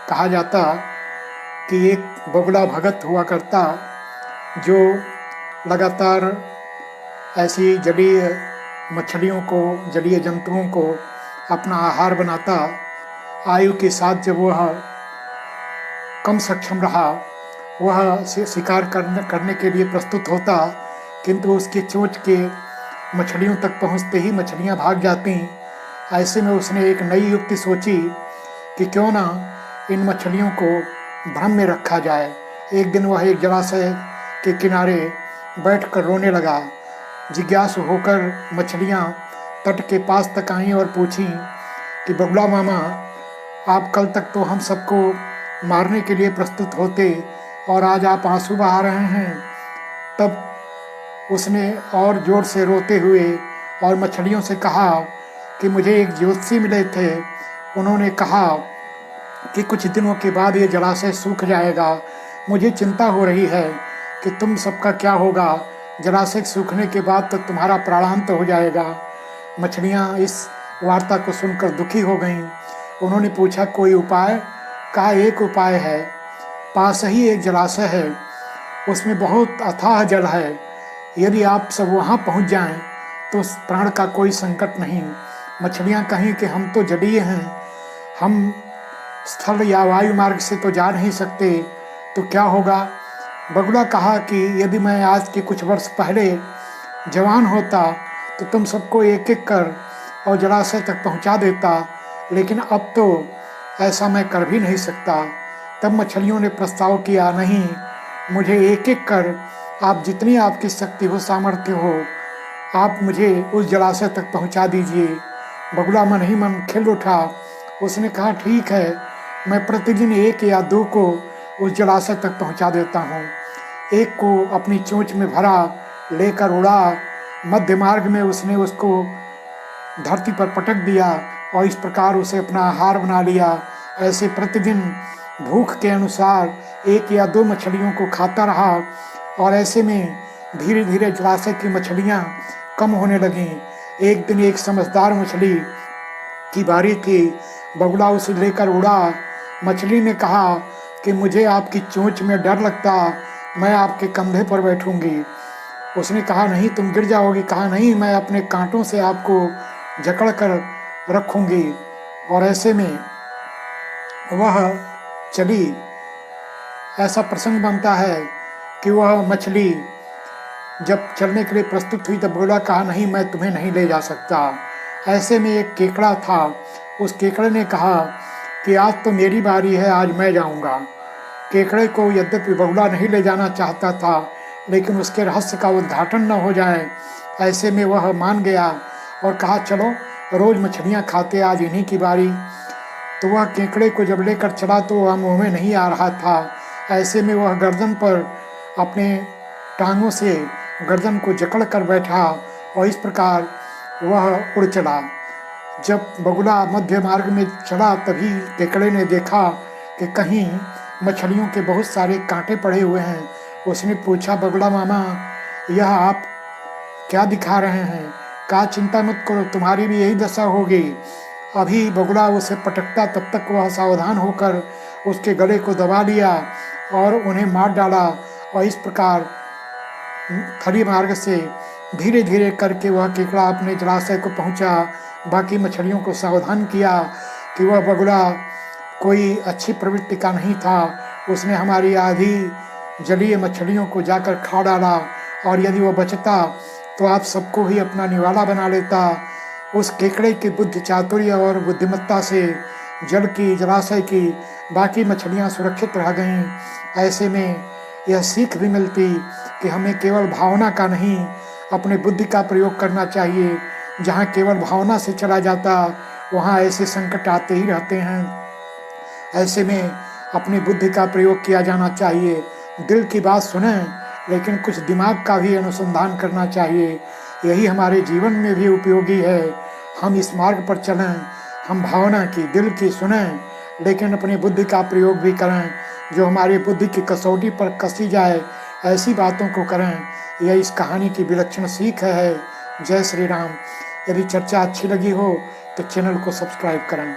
कहा जाता कि एक बगुला भगत हुआ करता जो लगातार ऐसी जलीय मछलियों को, जलीय जंतुओं को अपना आहार बनाता। आयु के साथ जब वह कम सक्षम रहा, वह शिकार करने के लिए प्रस्तुत होता, किंतु उसकी चोंच के मछलियों तक पहुंचते ही मछलियां भाग जाती। ऐसे में उसने एक नई युक्ति सोची कि क्यों ना इन मछलियों को भ्रम में रखा जाए। एक दिन वह एक जलाशय के किनारे बैठकर रोने लगा। जिज्ञासु होकर मछलियां तट के पास तक आईं और पूछीं कि बगुला मामा, आप कल तक तो हम सबको मारने के लिए प्रस्तुत होते और आज आप आंसू बहा रहे हैं। तब उसने और जोर से रोते हुए और मछलियों से कहा कि मुझे एक ज्योतिषी मिले थे। उन्होंने कहा कि कुछ दिनों के बाद ये जलाशय सूख जाएगा। मुझे चिंता हो रही है कि तुम सबका क्या होगा। जलाशय सूखने के बाद तो तुम्हारा प्राणांत हो जाएगा। मछलियाँ इस वार्ता को सुनकर दुखी हो गईं। उन्होंने पूछा, कोई उपाय? कहा, एक उपाय है। पास ही एक जलाशय है, उसमें बहुत अथाह जल है। यदि आप सब वहाँ पहुँच जाएं तो प्राण का कोई संकट नहीं। मछलियाँ कहीं कि हम तो जलीय हैं, हम स्थल या वायु मार्ग से तो जा नहीं सकते, तो क्या होगा? बगुला कहा कि यदि मैं आज के कुछ वर्ष पहले जवान होता तो तुम सबको एक एक कर और जलाशय तक पहुंचा देता, लेकिन अब तो ऐसा मैं कर भी नहीं सकता। तब मछलियों ने प्रस्ताव किया, नहीं, मुझे एक एक कर, आप जितनी आपकी शक्ति हो, सामर्थ्य हो, आप मुझे उस जलाशय तक पहुंचा दीजिए। बगुला मन ही मन खिल उठा। उसने कहा, ठीक है, मैं प्रतिदिन एक या दो को उस जलाशय तक पहुंचा देता हूँ। एक को अपनी चोंच में भरा, लेकर उड़ा। मध्य मार्ग में उसने उसको धरती पर पटक दिया और इस प्रकार उसे अपना आहार बना लिया। ऐसे प्रतिदिन भूख के अनुसार एक या दो मछलियों को खाता रहा और ऐसे में धीरे धीरे जलाशय की मछलियाँ कम होने लगीं। एक दिन एक समझदार मछली की बारी थी। बगुला उसे लेकर उड़ा। मछली ने कहा कि मुझे आपकी चोंच में डर लगता, मैं आपके कंधे पर बैठूंगी। उसने कहा, नहीं, तुम गिर जाओगी। कहा, नहीं, मैं अपने कांटों से आपको जकड़ कर रखूंगी। और ऐसे में वह चली। ऐसा प्रसंग बनता है कि वह मछली जब चलने के लिए प्रस्तुत हुई तब बगुला कहा, नहीं, मैं तुम्हें नहीं ले जा सकता। ऐसे में एक केकड़ा था। उस केकड़े ने कहा कि आज तो मेरी बारी है, आज मैं जाऊंगा। केकड़े को यद्यपि बगुला नहीं ले जाना चाहता था, लेकिन उसके रहस्य का उद्घाटन न हो जाए, ऐसे में वह मान गया और कहा, चलो, रोज मछलियाँ खाते, आज इन्हीं की बारी। तो वह केकड़े को जब लेकर चला तो वह मुँह में नहीं आ रहा था। ऐसे में वह गर्दन पर अपने टांगों से गर्दन को जकड़ कर बैठा और इस प्रकार वह उड़ चला। जब बगुला मध्य मार्ग में चला तभी केकड़े ने देखा कि कहीं मछलियों के बहुत सारे कांटे पड़े हुए हैं। उसने पूछा, बगुला मामा, यह आप क्या दिखा रहे हैं? कहा, चिंता मत करो, तुम्हारी भी यही दशा होगी। अभी बगुला उसे पटकता तब तक वह सावधान होकर उसके गले को दबा लिया और उन्हें मार डाला। और इस प्रकार खड़ी मार्ग से धीरे धीरे करके वह केकड़ा अपने जलाशय को पहुंचा। बाकी मछलियों को सावधान किया कि वह बगुला कोई अच्छी प्रवृत्ति का नहीं था। उसने हमारी आधी जलीय मछलियों को जाकर खा डाला और यदि वह बचता तो आप सबको ही अपना निवाला बना लेता। उस केकड़े की बुद्धि चातुर्य और बुद्धिमत्ता से जल की, जलाशय की बाकी मछलियां सुरक्षित रह गईं। ऐसे में यह सीख भी मिलती कि हमें केवल भावना का नहीं, अपने बुद्धि का प्रयोग करना चाहिए। जहाँ केवल भावना से चला जाता, वहाँ ऐसे संकट आते ही रहते हैं। ऐसे में अपनी बुद्धि का प्रयोग किया जाना चाहिए। दिल की बात सुने, लेकिन कुछ दिमाग का भी अनुसंधान करना चाहिए। यही हमारे जीवन में भी उपयोगी है। हम इस मार्ग पर चलें, हम भावना की, दिल की सुनें, लेकिन अपनी बुद्धि का प्रयोग भी करें। जो हमारी बुद्धि की कसौटी पर कसी जाए, ऐसी बातों को करें। यह इस कहानी की विलक्षण सीख है। जय श्री राम। यदि चर्चा अच्छी लगी हो तो चैनल को सब्सक्राइब करें।